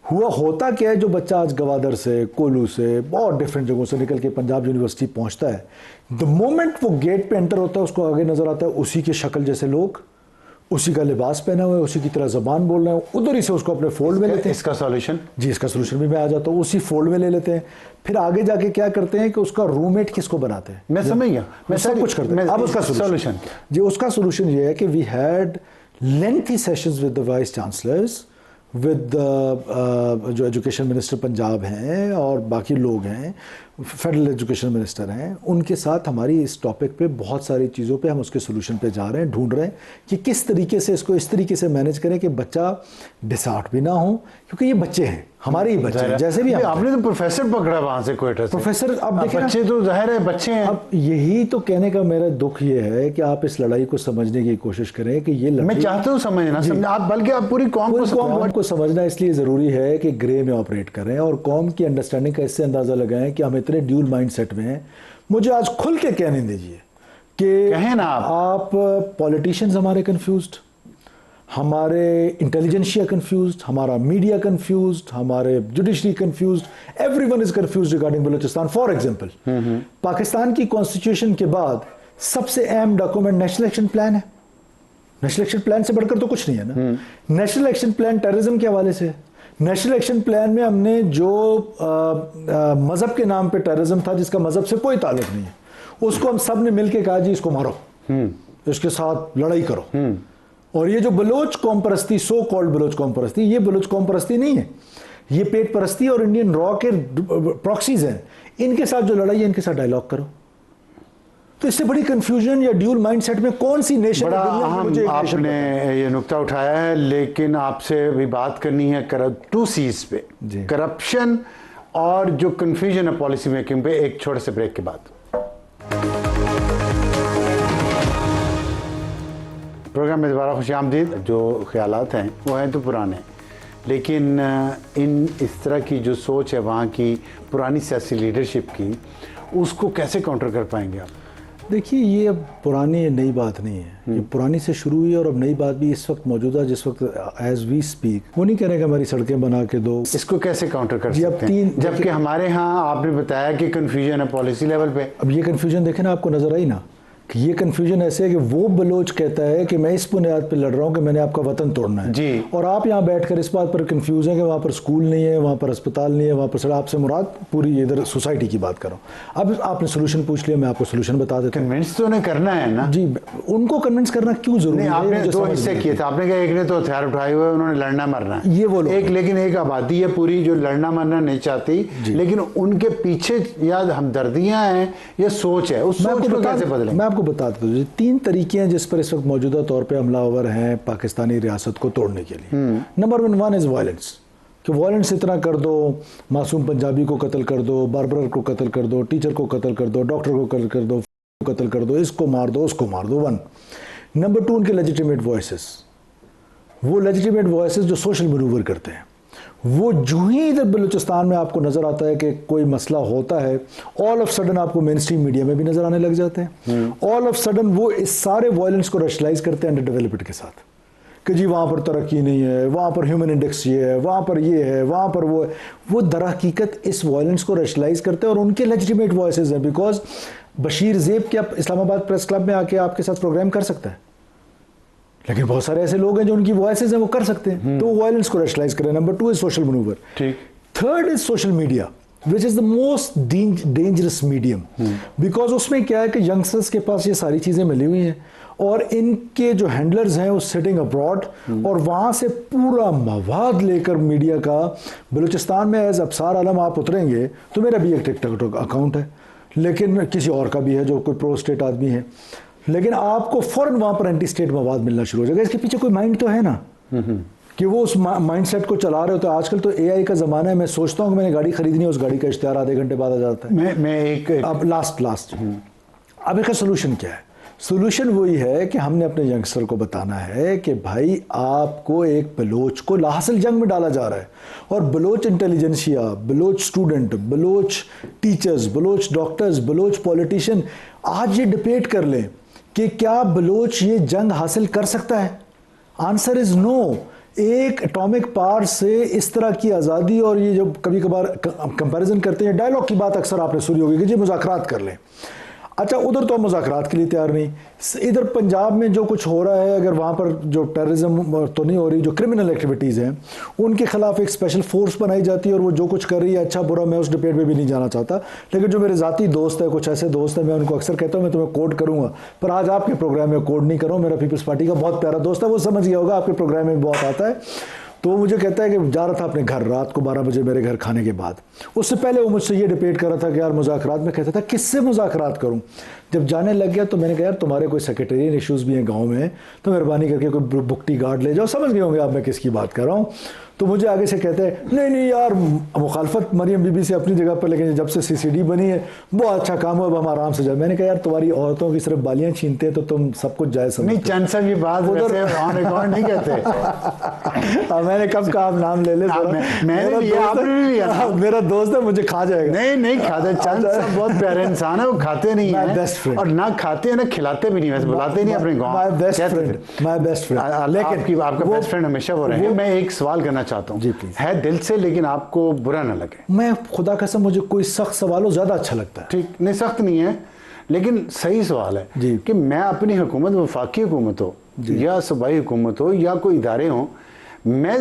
हुआ होता क्या है, जो बच्चा आज गवादर से, कोलू से, बहुत डिफरेंट जगहों से निकल के पंजाब यूनिवर्सिटी पहुंचता है, द मोमेंट वो गेट पे एंटर होता है उसको आगे नजर आता है उसी के शक्ल जैसे लोग, उसी का लिबास पहना हुआ है, उसी की तरह जबान बोल रहे हैं, उधर ही से उसको अपने फोल्ड में लेते हैं। इसका सॉल्यूशन जी, इसका सोल्यूशन भी मैं आ जाता हूँ, उसी फोल्ड में ले लेते हैं। फिर आगे जाके क्या करते हैं कि उसका रूममेट किसको बनाते हैं। मैं समझ गया, मैं सब कुछ करते हैं। अब उसका सोल्यूशन जी, उसका सोल्यूशन ये है कि we had lengthy sessions with the vice chancellors, with जो एजुकेशन मिनिस्टर पंजाब हैं और बाकी लोग हैं, फेडरल एजुकेशन मिनिस्टर हैं, उनके साथ हमारी इस टॉपिक पे बहुत सारी चीज़ों पे हम उसके सोल्यूशन पे जा रहे हैं, ढूंढ रहे हैं कि किस तरीके से इसको इस तरीके से मैनेज करें कि बच्चा डिसऑर्ट भी ना हो, क्योंकि ये बच्चे हैं, हमारे ही बच्चे हैं, जैसे भी आपने तो प्रोफेसर पकड़ा वहां से कोयटा से। प्रोफेसर, अब देखिए बच्चे तो जाहिर है बच्चे हैं। अब यही तो कहने का मेरा दुख ये है कि आप इस लड़ाई को समझने की कोशिश करें कि ये लड़ाई, मैं चाहता हूँ समझना, आप बल्कि आप पूरी कौम को समझना इसलिए ज़रूरी है कि ग्रे में ऑपरेट करें और कौम की अंडरस्टैंडिंग का इससे अंदाज़ा लगाएं कि हम इतने ड्यूल माइंडसेट में हैं। मुझे आज खुल के कहने दीजिए कि कहें ना आप पॉलिटिशियंस हमारे कंफ्यूज्ड, हमारे इंटेलिजेंशिया कंफ्यूज्ड, हमारा मीडिया कंफ्यूज्ड, हमारे judiciary confused, everyone is confused regarding Balochistan. For example, Pakistan की कॉन्स्टिट्यूशन के बाद सबसे अहम डॉक्यूमेंट नेशनल एक्शन प्लान है। नेशनल एक्शन प्लान से बढ़कर तो कुछ नहीं है ना। नेशनल एक्शन प्लान टेररिज्म के हवाले से, नेशनल एक्शन प्लान में हमने जो मजहब के नाम पे टेररिज्म था, जिसका मजहब से कोई ताल्लुक नहीं है, उसको हम सब ने मिलकर कहा जी इसको मारो, इसके साथ लड़ाई करो। और ये जो बलोच कौम परस्ती, सो कॉल्ड बलोच कौम परस्ती, ये बलोच कौम परस्ती नहीं है, ये पेट परस्ती और इंडियन रॉ के प्रॉक्सीज हैं। इनके साथ जो लड़ाई है, इनके साथ डायलॉग करो। तो इससे बड़ी कंफ्यूजन या ड्यूल माइंडसेट में कौन सी नेशन बड़ा अहम आपने ये नुक्ता उठाया है, लेकिन आपसे भी बात करनी है टू सीज पे, करप्शन और जो कंफ्यूजन है पॉलिसी मेकिंग पे, एक छोटे से ब्रेक के बाद। प्रोग्राम में दोबारा खुशामदीद। जो ख्यालात हैं वो हैं तो पुराने, लेकिन इस तरह की जो सोच है वहाँ की पुरानी सियासी लीडरशिप की, उसको कैसे काउंटर कर पाएंगे आप? देखिए, ये अब पुरानी नई बात नहीं है, ये पुरानी से शुरू हुई है और अब नई बात भी इस वक्त मौजूदा, जिस वक्त एज वी स्पीक, वो नहीं कह रहे कि हमारी सड़कें बना के दो। इसको कैसे काउंटर कर सकते हैं? जबकि हमारे यहाँ आपने बताया कि कंफ्यूजन है पॉलिसी लेवल पे। अब ये कंफ्यूजन देखें ना, आपको नजर आई ना कि ये कंफ्यूजन ऐसे है कि वो बलोच कहता है कि मैं इस बुनियाद पे लड़ रहा हूँ कि मैंने आपका वतन तोड़ना है जी, और आप यहाँ बैठकर इस बात पर कंफ्यूज हैं कि वहाँ पर स्कूल नहीं है, वहाँ पर अस्पताल नहीं है, वहाँ पर सड़क। आपसे मुराद पूरी इधर सोसाइटी की बात करो। अब आपने सोल्यूशन पूछ लिया, मैं आपको सोल्यूशन बता देता हूँ। कन्विंस तो उन्हें करना है ना जी, उनको कन्विंस करना क्यों जरूरी है? आपने दो हिस्से किए थे, आपने कहा एक ने तो हथियार उठाए हुए, उन्होंने लड़ना मरना है, ये वो लोग, लेकिन एक आबादी है पूरी जो लड़ना मरना नहीं चाहती, लेकिन उनके पीछे या हमदर्दियां हैं या सोच है, उस सोच को कैसे बदलें? मैं आपको बता दूं, 3 तरीके हैं जिस पर इस वक्त मौजूदा तौर पे हमलावर हैं पाकिस्तानी रियासत को तोड़ने के लिए। नंबर 1 इज वायलेंस, कि वायलेंस इतना कर दो, मासूम पंजाबी को कत्ल कर दो, बार्बर को कत्ल कर दो, टीचर को कत्ल कर दो, डॉक्टर को कत्ल कर दो, इसको मार दो, उसको मार दो। 1 नंबर 2 उनके लेजिटिमेट वॉइसेस, वो लेजिटिमेट वॉइसेस जो सोशल मैनूवर करते हैं, वो जो ही इधर बलूचिस्तान में आपको नजर आता है कि कोई मसला होता है, ऑल ऑफ सडन आपको मेन स्ट्रीम मीडिया में भी नजर आने लग जाते हैं। ऑल ऑफ सडन वो इस सारे वायलेंस को रैशनलाइज करते हैं अंडर डेवलपमेंट के साथ, कि जी वहाँ पर तरक्की नहीं है, वहाँ पर ह्यूमन इंडेक्स ये है, वहाँ पर ये है, वहाँ पर वो है। वो दरहकीकत इस वायलेंस को रैशनलाइज करते हैं और उनके लेजिटिमेट वॉइसेस हैं। बिकॉज बशीर ज़ेब क्या इस्लामाबाद प्रेस क्लब में आके आपके साथ प्रोग्राम कर सकता है, लेकिन बहुत सारे ऐसे लोग हैं जो उनकी वॉइसेस हैं, वो कर सकते हैं, तो वायलेंस को रैशनलाइज करें। Number 2 is social manoeuvre. ठीक। 3rd is social media, which is the most dangerous medium, because उसमें क्या है कि यंगस्टर्स के पास ये सारी चीजें मिली हुई हैं और इनके जो हैंडलर्स हैं वो सिटिंग अब्रॉड, और वहाँ से पूरा मवाद लेकर मीडिया का, बलूचिस्तान में एज अबसार आलम आप उतरेंगे तो मेरा भी एक टिकटॉक अकाउंट है, लेकिन किसी और का भी है जो कोई प्रो स्टेट आदमी है, लेकिन आपको फौरन वहाँ पर एंटी स्टेट मवाद मिलना शुरू हो जाएगा। इसके पीछे कोई माइंड तो है ना कि वो उस माइंडसेट को चला रहे हो। तो आजकल तो एआई का ज़माना है, मैं सोचता हूँ कि मैंने गाड़ी खरीदनी है, उस गाड़ी का इश्तेहार आधे घंटे बाद आ जाता है। मैं एक अब लास्ट अब इसका सोल्यूशन क्या है? सोल्यूशन वही है कि हमने अपने यंगस्टर को बताना है कि भाई आपको एक बलोच को लाहसल जंग में डाला जा रहा है, और Baloch intelligentsia, Baloch student, Baloch teachers, Baloch doctors, Baloch politician आज ये डिबेट कर लें कि क्या बलोच ये जंग हासिल कर सकता है। Answer is no. एक एटॉमिक पावर से इस तरह की आज़ादी, और ये जो कभी कभार कंपैरिजन करते हैं, डायलॉग की बात अक्सर आपने सुनी होगी कि जी मुज़ाकरात कर लें। अच्छा, उधर तो हम मुज़ाकरात के लिए तैयार नहीं। इधर पंजाब में जो कुछ हो रहा है, अगर वहाँ पर जो टेररिज्म तो नहीं हो रही, जो क्रिमिनल एक्टिविटीज़ हैं उनके खिलाफ एक स्पेशल फोर्स बनाई जाती है और वो जो कुछ कर रही है, अच्छा बुरा, मैं उस डिबेट में भी नहीं जाना चाहता। लेकिन जो मेरे ज़ाती दोस्त है, कुछ ऐसे दोस्त हैं, मैं उनको अक्सर कहता हूँ मैं तुम्हें कोड करूँगा, पर आज आपके प्रोग्राम में कोड नहीं करूँ। मेरा पीपल्स पार्टी का बहुत प्यारा दोस्त है, वो समझ गया होगा, आपके प्रोग्राम में बहुत आता है। तो वो मुझे कहता है कि जा रहा था अपने घर रात को 12 बजे मेरे घर खाने के बाद, उससे पहले वो मुझसे ये डिबेट कर रहा था कि यार मुज़ाकरात में, कहता था किससे मुज़ाकरात करूं। जब जाने लग गया तो मैंने कहा यार तुम्हारे कोई सेक्रेटेरियन इश्यूज़ भी हैं गांव में, तो मेहरबानी करके कोई बुकटी गार्ड ले जाओ। समझ गए होंगे आप मैं किसकी बात कर रहा हूँ। तो मुझे आगे से कहते हैं नहीं नहीं यार, मुखालफत मरियम बीबी से अपनी जगह पर, लेकिन जब से CCD बनी है बहुत अच्छा काम हो, अब हम आराम से जाए। मैंने कहा यार तुम्हारी औरतों की सिर्फ बालियां छीनते हैं तो तुम सब कुछ जायज़ समझते नहीं, चंद साहब ये बात वैसे ऑन रिकॉर्ड नहीं कहते। मैंने कब कहा आप नाम ले ले, मैंने लिया, आपने नहीं लिया। मेरा दोस्त है, मुझे खा जाएगा। नहीं नहीं खाते, चंद साहब बहुत प्यारे इंसान है, वो खाते नहीं है और ना खाते हैं ना खिलाते भी नहीं, वैसे बुलाते नहीं अपने गाँव। My best friend. लेकिन आपका बेस्ट फ्रेंड हमेशा वो रहे। मैं एक सवाल करना चाहता हूँ, जी प्लीज, है दिल से, लेकिन आपको बुरा ना लगे। मैं खुदा कसम, मुझे कोई सख्त सवाल हो ज़्यादा अच्छा लगता है। ठीक, नहीं सख्त नहीं है, लेकिन सही सवाल है जी कि मैं अपनी हुकूमत, वफाकी हुकूमत हो या सूबाई हुकूमत हो या कोई इदारे हों, मैं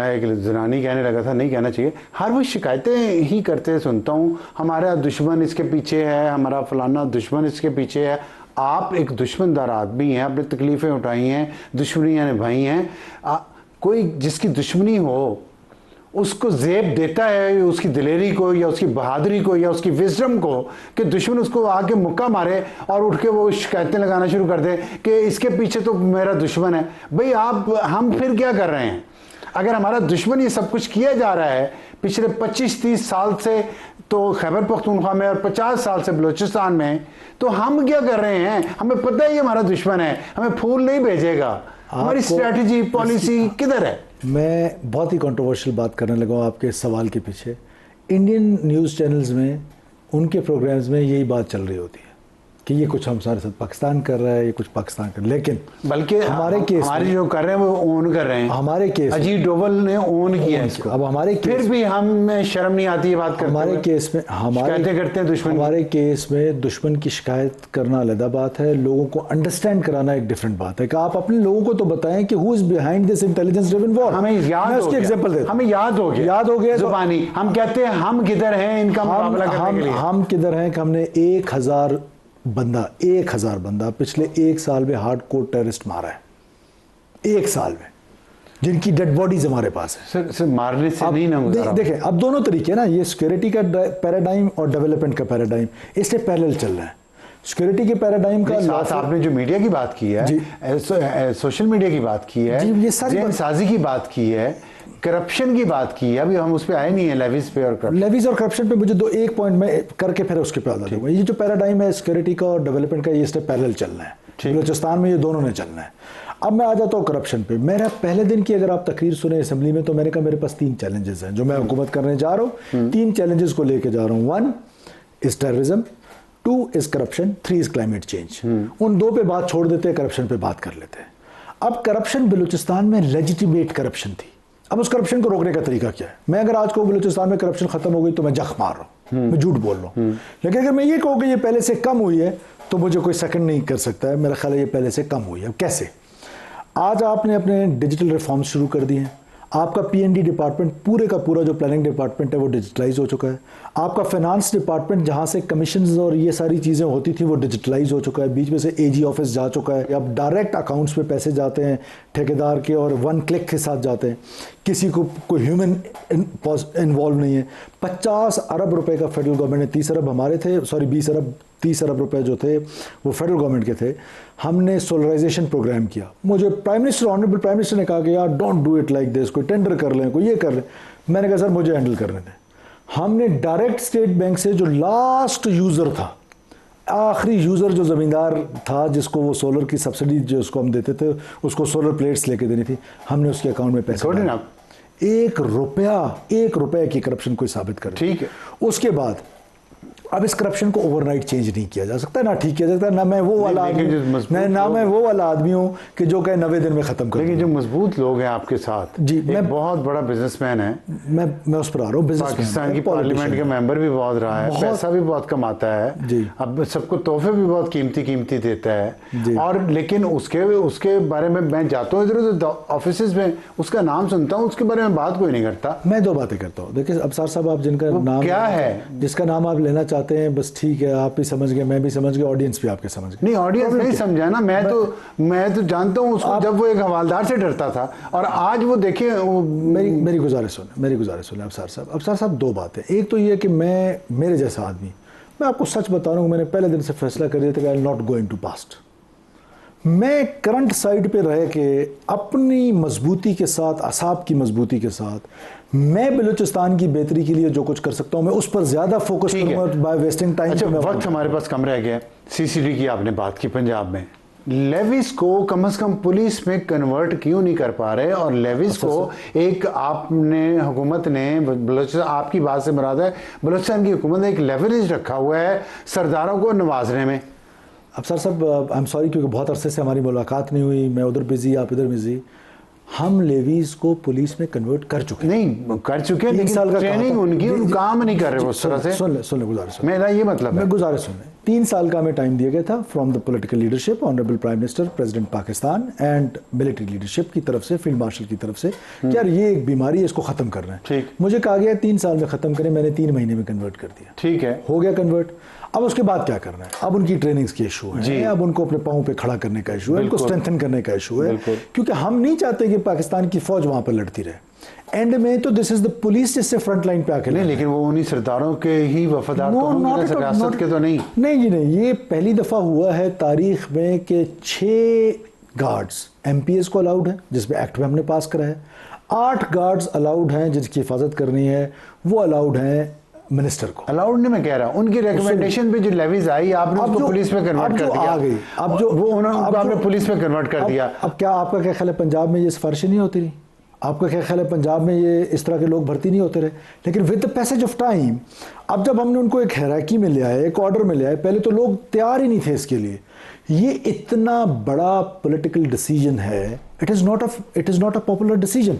एक जनानी कहने लगा था, नहीं कहना चाहिए, हर वो शिकायतें ही करते सुनता हूँ, हमारा दुश्मन इसके पीछे है, हमारा फलाना दुश्मन इसके पीछे है। आप एक दुश्मनदार आदमी हैं, आपने तकलीफ़ें उठाई हैं, दुश्मनियाँ निभाई हैं। कोई जिसकी दुश्मनी हो उसको ज़ेब देता है उसकी दिलेरी को या उसकी बहादुरी को या उसकी विजडम को, कि दुश्मन उसको आके मुक्का मारे और उठ के वो शिकायतें लगाना शुरू कर दे कि इसके पीछे तो मेरा दुश्मन है। भाई हम फिर क्या कर रहे हैं? अगर हमारा दुश्मन ये सब कुछ किया जा रहा है पिछले 25-30 साल से तो खैबर पख्तूनख्वा में और 50 साल से बलूचिस्तान में, तो हम क्या कर रहे हैं? हमें पता है ये हमारा दुश्मन है, हमें फूल नहीं भेजेगा, हमारी स्ट्रैटेजी पॉलिसी किधर है? मैं बहुत ही कंट्रोवर्शियल बात करने लगा हूँ आपके सवाल के पीछे। इंडियन न्यूज़ चैनल्स में, उनके प्रोग्राम्स में यही बात चल रही होती है कि ये कुछ हमारे साथ पाकिस्तान कर रहा है, ये कुछ पाकिस्तान कर, लेकिन बल्कि हमारे केस हमारे जो कर रहे हैं वो ओन कर रहे हैं। हमारे केस अजीत डोभाल ने ओन किया इसको। अब हमारे केस फिर भी हमें शर्म नहीं आती है बात करते हमारे केस में, शिकायतें करते हैं दुश्मन। हमारे केस में दुश्मन की शिकायत करना अलग बात है, लोगों को अंडरस्टैंड कराना एक डिफरेंट बात है कि आप अपने लोगों को तो बताएं कि who is behind this intelligence driven war. हमें याद हो गया, एग्जांपल देता, हमें याद हो गया जुबानी, हम कहते हैं हम किधर हैं इनका मुकाबला करने के लिए। हम किधर हैं कि हमने 1000 बंदा पिछले 1 साल में हार्डकोर टेररिस्ट मारा है, 1 साल में, जिनकी डेड बॉडीज हमारे पास है। सर मारने से नहीं ना देखें, अब दोनों तरीके ना, ये सिक्योरिटी का पैराडाइम और डेवलपमेंट का पैराडाइम, इससे पैरेलल चल रहा है। सिक्योरिटी के पैराडाइम का साथ आपने जो मीडिया की बात की है, सोशल मीडिया की बात की है, ये साजी की बात की है, करप्शन की बात की है, अभी हम उस पे आए नहीं है, लेवीज और करप्शन पे मुझे एक पॉइंट में करके फिर उसके पे आ जाऊंगा। ये जो पैराडाइम है सिक्योरिटी का और डेवलपमेंट का, ये इससे पैरेलल चलना है, बलूचिस्तान में ये दोनों ने चलना है। अब मैं आ जाता हूँ करप्शन पे। मेरा पहले दिन की अगर आप तकरीर सुने असेंबली में, तो मैंने कहा मेरे पास 3 चैलेंजेस हैं जो मैं हुकूमत करने जा रहा हूँ। 3 चैलेंजेस को लेके जा रहा हूँ। 1 is terrorism, 2 is corruption, 3 is climate change. उन 2 पे बात छोड़ देते हैं, करप्शन पे बात कर लेते हैं। अब करप्शन बलूचिस्तान में लेजिटिमेट करप्शन थी। अब उस करप्शन को रोकने का तरीका क्या है? मैं अगर आज को बलूचिस्तान में करप्शन खत्म हो गई तो मैं जख मार रहा हूँ, मैं झूठ बोल रहा हूँ। लेकिन अगर मैं ये कहूँ कि ये पहले से कम हुई है, तो मुझे कोई सेकंड नहीं कर सकता है। मेरा ख्याल है ये पहले से कम हुई है। अब कैसे? आज आपने अपने डिजिटल रिफॉर्म्स शुरू कर दिए हैं। आपका PND डिपार्टमेंट पूरे का पूरा जो प्लानिंग डिपार्टमेंट है वो डिजिटलाइज हो चुका है। आपका फाइनेंस डिपार्टमेंट जहाँ से कमीशंस और ये सारी चीज़ें होती थी वो डिजिटलाइज हो चुका है। बीच में से AG ऑफिस जा चुका है। अब डायरेक्ट अकाउंट्स में पैसे जाते हैं ठेकेदार के और 1 क्लिक के साथ जाते हैं, किसी को कोई ह्यूमन इन्वॉल्व नहीं है। 50 अरब रुपए का फेडरल गवर्नमेंट ने, 30 अरब हमारे थे, सॉरी 30 अरब रुपए जो थे वो फेडरल गवर्नमेंट के थे। हमने सोलराइजेशन प्रोग्राम किया। मुझे ऑनरेबल प्राइम मिनिस्टर ने कहा कि यार don't do it like this, कोई टेंडर कर लें, कोई ये कर लें। मैंने कहा सर मुझे हैंडल करने दें। हमने डायरेक्ट स्टेट बैंक से जो लास्ट यूज़र था, आखिरी यूज़र जो ज़मींदार था जिसको वो सोलर की सब्सिडी जो उसको हम देते थे, उसको सोलर प्लेट्स लेके देनी थी, हमने उसके अकाउंट में पैसे डाले। 1 रुपया की करप्शन कोई साबित कर, ठीक है। उसके बाद अब इस करप्शन को ओवरनाइट चेंज नहीं किया जा सकता, ना ठीक किया जा सकता, ना मैं वो वाला आदमी ना मैं वो वाला आदमी हूँ कि जो कहे 90 दिन में खत्म कर। लेकिन जो मजबूत लोग हैं आपके साथ, जी, मैं बहुत बड़ा बिजनेसमैन है, मैं उस पर आ रहा हूँ, पाकिस्तान की पार्लियामेंट के मेंबर भी बहुत रहा है, पैसा भी बहुत कमाता है जी, अब सबको तोहफे भी बहुत कीमती देता है, और लेकिन उसके बारे में मैं जाता हूँ इधर ऑफिस में, उसका नाम सुनता हूँ, उसके बारे में बात कोई नहीं करता। मैं दो बातें करता हूँ। देखिए अबसार साहब, आप जिनका नाम क्या है, जिसका नाम आप लेना चाहते हैं, बस ठीक है, आप भी समझ गए, मैं भी समझ गया, ऑडियंस भी आपके समझ गए। नहीं, ऑडियंस नहीं समझा ना, मैं तो जानता हूँ उसको, जब वो एक हवालदार से डरता था, और आज वो देखिए मेरी गुजारिश सुने अबसार साहब, दो बातें। एक तो ये कि मेरे जैसा आदमी, मैं आपको सच बता रहा हूँ, मैंने पहले दिन से फैसला कर दिया था कि I am not going to past. मैं करंट साइड पे रह के अपनी मजबूती के साथ, असाब की मजबूती के साथ, मैं बलूचिस्तान की बेहतरी के लिए जो कुछ कर सकता हूं, मैं उस पर ज्यादा फोकस करूंगा बाय वेस्टिंग टाइम। अच्छा, वक्त हमारे पास कम रह गया। सीसीडी की आपने बात की पंजाब में, लेविस को कम से कम पुलिस में कन्वर्ट क्यों नहीं कर पा रहे, और लेविस को एक आपने हुकूमत ने बलूचिस्तान, आपकी बात से मुराद है बलूचिस्तान की हुकूमत ने एक लेवरेज रखा हुआ है सरदारों को नवाजने में। अब साहब आई एम सॉरी, क्योंकि बहुत अरसे से हमारी मुलाकात नहीं हुई, मैं उधर बिजी, आप इधर बिजी। हम लेवीज को पुलिस में कन्वर्ट कर चुके हैं। नहीं कर चुके हैं, लेकिन साल का ट्रेनिंग उनकी, काम नहीं कर रहे उस तरह से। सुन ले गुजारिश, मेरा ये मतलब है, गुजारिश सुन ले। 3 साल का हमें टाइम दिया गया था from the political leadership, honourable prime minister, president Pakistan and military leadership की तरफ से, फील्ड मार्शल की तरफ से, कि यार ये एक बीमारी है, इसको खत्म करना है। ठीक, मुझे कहा गया 3 साल में खत्म करें, मैंने 3 महीने में कन्वर्ट कर दिया। ठीक है, हो गया कन्वर्ट। अब उसके बाद क्या करना है? अब उनकी ट्रेनिंग्स के इशू है, अब उनको अपने पाँव पे खड़ा करने का इशू है, उनको स्ट्रेंथन करने का इशू है, क्योंकि हम नहीं चाहते कि पाकिस्तान की फौज वहां पर लड़ती रहे। एंड में तो दिस इज द पुलिस जिससे फ्रंट लाइन पे आके नहीं, लेकिन वो उन्हीं सरदारों के ही वफादार तो रियासत के तो नहीं जी नहीं। ये पहली दफा हुआ है तारीख में कि 6 गार्ड्स एमपीएस को अलाउड है, जिसपे एक्ट में हमने पास करा है। 8 गार्ड्स अलाउड हैं जिसकी हिफाजत करनी है, वो अलाउड हैं मिनिस्टर को। अलाउड नहीं मैं कह रहा, उनकी रिकमेंडेशन पे जो लेवीज आई, आपने उसको पुलिस में कन्वर्ट कर दिया। आ गई अब जो वो उन्होंने आपने पुलिस में कन्वर्ट कर दिया। अब क्या आपका क्या ख्याल है पंजाब में ये सिफारिशें नहीं होती रही? आपका क्या ख्याल है पंजाब में ये इस तरह के लोग भर्ती नहीं होते रहे? लेकिन with the passage of time, अब जब हमने उनको एक हायरार्की में ले आए, एक ऑर्डर में ले आए, पहले तो लोग तैयार ही नहीं थे इसके लिए। ये इतना बड़ा पॉलिटिकल डिसीजन है, it is not a popular decision.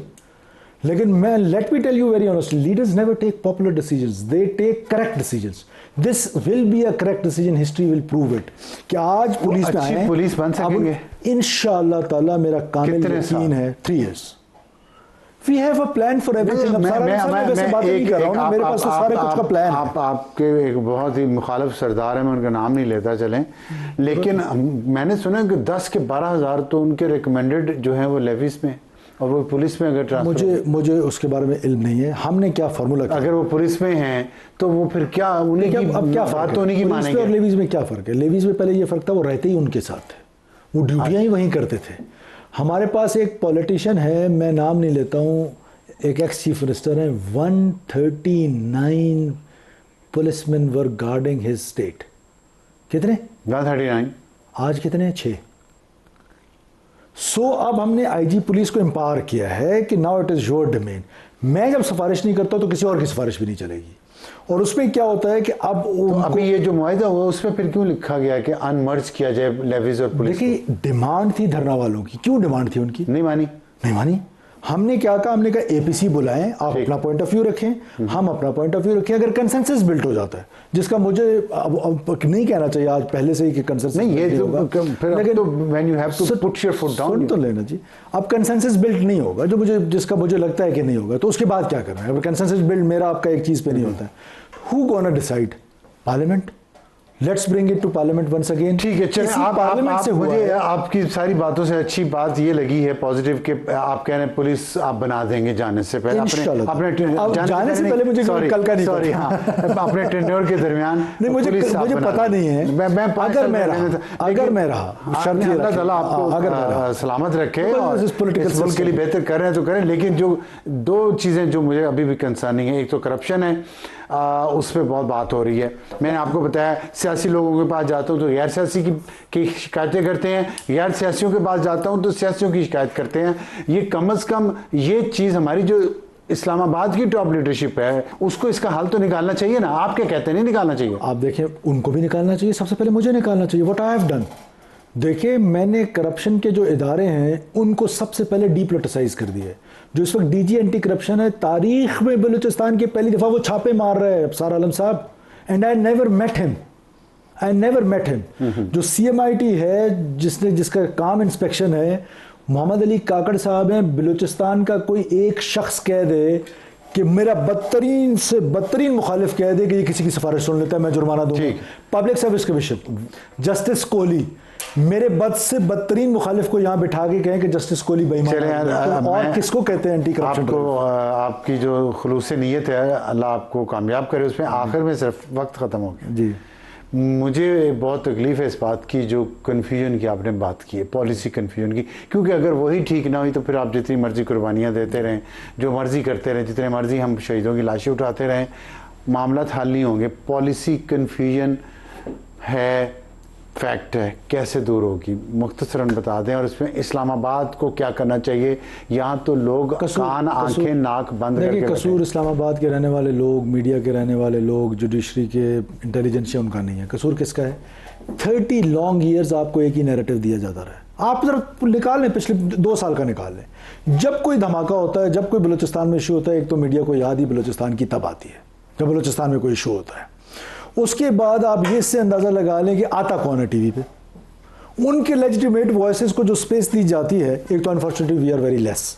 लेकिन मैं let me tell you very honestly, leaders never take popular decisions, they take correct decisions. This will be a correct decision, history will prove it. कि आज police में आए, police बन सकेंगे इंशाअल्लाह ताला, मेरा कामिल यकीन है। 3 years we have a plan for everything. मेरे पास तो सारे कुछ का प्लान है। आपके एक बहुत ही मुखालिफ सरदार है, मैं उनका नाम नहीं लेता चलें, लेकिन मैंने सुना कि 10 के 12,000 तो उनके रिकमेंडेड जो है वो लेवीज में, और वो पुलिस में अगर ट्रांसफर, मुझे उसके बारे में इल्म नहीं है। हमने क्या फार्मूला, अगर वो पुलिस में हैं तो वो फिर क्या उन्हें अब क्या बात तो उन्हीं की मानेंगे। और लेवीज में क्या फ़र्क है? लेवीज में पहले ये फ़र्क था, वो रहते ही उनके साथ थे, वो ड्यूटियाँ ही वहीं करते थे। हमारे पास एक पॉलिटिशियन है, मैं नाम नहीं लेता हूँ, एक एक्स चीफ मिनिस्टर है, 139 पुलिसमैन वर गार्डिंग हिज स्टेट। कितने? 139। आज कितने हैं? 6। अब हमने आईजी पुलिस को एम्पावर किया है कि now it is your domain. मैं जब सिफारिश नहीं करता तो किसी और की सिफारिश भी नहीं चलेगी। और उसमें क्या होता है कि अब तो अभी ये जो मुआहिदा हुआ उसमें फिर क्यों लिखा गया कि अनमर्ज किया जाए लेवीज और पुलिस? देखिए, डिमांड थी धरना वालों की। क्यों डिमांड थी उनकी? नहीं मानी। हमने क्या कहा? हमने कहा एपीसी बुलाएं, आप अपना पॉइंट ऑफ व्यू रखें, हम अपना पॉइंट ऑफ व्यू रखें। अगर कंसेंसस बिल्ट हो जाता है, जिसका मुझे अब नहीं कहना चाहिए आज पहले से ही कि कंसेंसस नहीं, ये तो फिर तो when you have to put your foot down तो लेना जी। अब कंसेंसस बिल्ट नहीं होगा, जिसका मुझे लगता है कि नहीं होगा, तो उसके बाद क्या करना है? अगर कंसेंसस बिल्ट मेरा आपका एक चीज पे नहीं होता है, who gonna decide? Parliament. Let's bring it to parliament once again. ठीक है, चलिए आप मुझे आपकी सारी बातों से अच्छी बात ये लगी है पॉजिटिव कि आप कह रहे हैं पुलिस आप बना देंगे जाने से पहले, अपने जाने से पहले मुझे कल का नहीं, सॉरी, हाँ, अपने टेन्योर के दरमियान नहीं, मुझे पता नहीं है। अगर मैं रहा आपको सलामत रखे और इस मुल्क के लिए बेहतर कर रहे हैं तो करें। लेकिन जो 2 चीज़ें जो मुझे अभी भी कंसर्निंग है, एक तो करप्शन है, उस पर बहुत बात हो रही है। मैंने आपको बताया सियासी लोगों के पास जाता हूँ तो गैर सियासी की शिकायतें करते हैं, गैर सियासियों के पास जाता हूँ तो सियासियों की शिकायत करते हैं। ये कम अज़ कम ये चीज़ हमारी जो इस्लामाबाद की टॉप लीडरशिप है, उसको इसका हल तो निकालना चाहिए ना। आप क्या कहते हैं, नहीं निकालना चाहिए? आप देखिए, उनको भी निकालना चाहिए, सबसे पहले मुझे निकालना चाहिए। व्हाट आई हैव डन, देखिए मैंने करप्शन के जो इदारे हैं उनको सबसे पहले डीपोलिटिसाइज कर दिया है। जो इस वक्त डीजी एंटी करप्शन है, तारीख में बलूचिस्तान की पहली दफा वो छापे मार रहे हैं अबसार आलम साहब, and I never met him. जो CMIT है जिसका काम इंस्पेक्शन है, मोहम्मद अली काकड़ साहब हैं, बलूचिस्तान का कोई एक शख्स कह दे कि मेरा बदतरीन से बदतरीन मुखालिफ कह दे कि ये किसी की सिफारिश सुन लेता है, मैं जुर्माना दूंगा। Public service commission, justice Kohli, मेरे बद से बदतरीन मुखालिफ को यहाँ बिठा के कहें कि जस्टिस कोहली बेईमान है, तो और किसको कहते हैं एंटी करप्शन? आपको आपकी जो खुलूस नीयत है, अल्लाह आपको कामयाब करे उसमें। आखिर में सिर्फ वक्त ख़त्म हो गया जी, मुझे बहुत तकलीफ है इस बात की, जो कन्फ्यूजन की आपने बात की है, पॉलिसी कन्फ्यूजन की, क्योंकि अगर वही ठीक ना हुई तो फिर आप जितनी मर्जी कुर्बानियाँ देते रहें, जो मर्जी करते रहें, जितने मर्जी हम शहीदों की लाशें उठाते रहें, मामला हल नहीं होंगे। पॉलिसी कन्फ्यूजन है, फैक्ट है, कैसे दूर होगी मुख्तसरन बता दें। और इसमें इस्लामाबाद को क्या करना चाहिए? यहाँ तो लोग कान आंखें नाक बंद करके देखिए, कसूर इस्लामाबाद के रहने वाले लोग, मीडिया के रहने वाले लोग, जुडिशरी के इंटेलिजेंस उनका नहीं है। कसूर किसका है? 30 लॉन्ग ईयर्स आपको एक ही नैरेटिव दिया जाता रहा। आप जरा निकाल लें, पिछले 2 साल का निकाल लें। जब कोई धमाका होता है, जब कोई बलूचिस्तान में इशू होता है, एक तो मीडिया को याद ही बलूचिस्तान की तब आती है जब बलूचिस्तान में कोई इशू होता है। उसके बाद आप ये इससे अंदाजा लगा लें कि आता कौन है टीवी पे। उनके लेजिटिमेट वॉइसेस को जो स्पेस दी जाती है, एक तो unfortunately we are very less,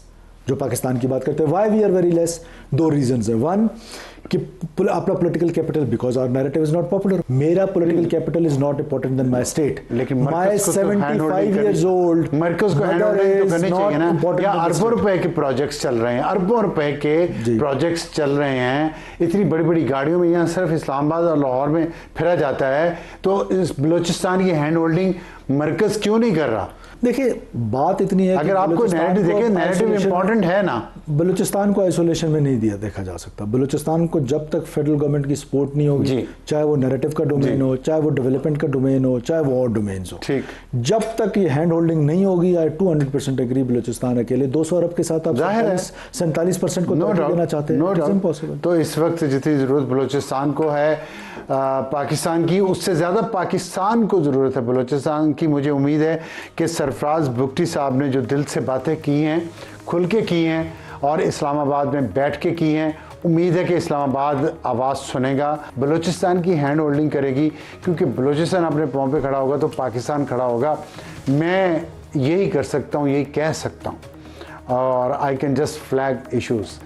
जो पाकिस्तान की बात करते हैं। Why we are very less? 2 reasons है। 1 कि अपना political capital, because our narrative is not popular. मेरा political capital is not important then my state. लेकिन माय 75 इयर्स ओल्ड मरकज को हैंडहोल्डिंग तो करनी चाहिए ना। या अरबों रुपए के प्रोजेक्ट्स चल रहे हैं, अरबों रुपए के प्रोजेक्ट्स चल रहे हैं, इतनी बड़ी बड़ी गाड़ियों में यहाँ सिर्फ इस्लामाबाद और लाहौर में फिरा जाता है, तो इस बलूचिस्तान की हैंड होल्डिंग मरकज क्यों नहीं कर रहा? देखिए, बात इतनी है, अगर आपको नैरेटिव देखिए, नैरेटिव इंपॉर्टेंट है ना। बलूचिस्तान को आइसोलेशन में नहीं दिया देखा जा सकता। बलूचिस्तान को जब तक फेडरल गवर्नमेंट की सपोर्ट नहीं होगी, चाहे वो नैरेटिव का डोमेन हो, चाहे वो डेवलपमेंट का डोमेन हो, चाहे वो और डोमेन्स हो, ठीक, जब तक ये हैंड होल्डिंग नहीं होगी, आई 200% एग्री, बलूचिस्तान अकेले 200 अरब के साथ आप 47% को देना चाहते हैं, इम्पॉसिबल। तो इस वक्त जितनी जरूरत बलूचिस्तान को है पाकिस्तान की, उससे ज़्यादा पाकिस्तान को ज़रूरत है बलूचिस्तान की। मुझे उम्मीद है कि सरफराज बुगटी साहब ने जो दिल से बातें की हैं, खुल के की हैं और इस्लामाबाद में बैठ के की हैं, उम्मीद है कि इस्लामाबाद आवाज़ सुनेगा, बलूचिस्तान की हैंड होल्डिंग करेगी, क्योंकि बलूचिस्तान अपने पाँव पे खड़ा होगा तो पाकिस्तान खड़ा होगा। मैं यही कर सकता हूँ, यही कह सकता हूँ। और I can just flag issues,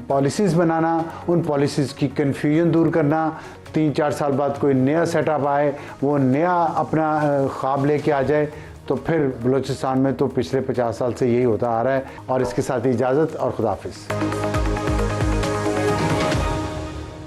policies बनाना, उन पॉलिसीज़ की कन्फ्यूजन दूर करना, 3-4 साल बाद कोई नया सेटअप आए, वो नया अपना ख्वाब लेके आ जाए, तो फिर बलूचिस्तान में तो पिछले 50 साल से यही होता आ रहा है। और इसके साथ ही इजाज़त और खुदाफिज।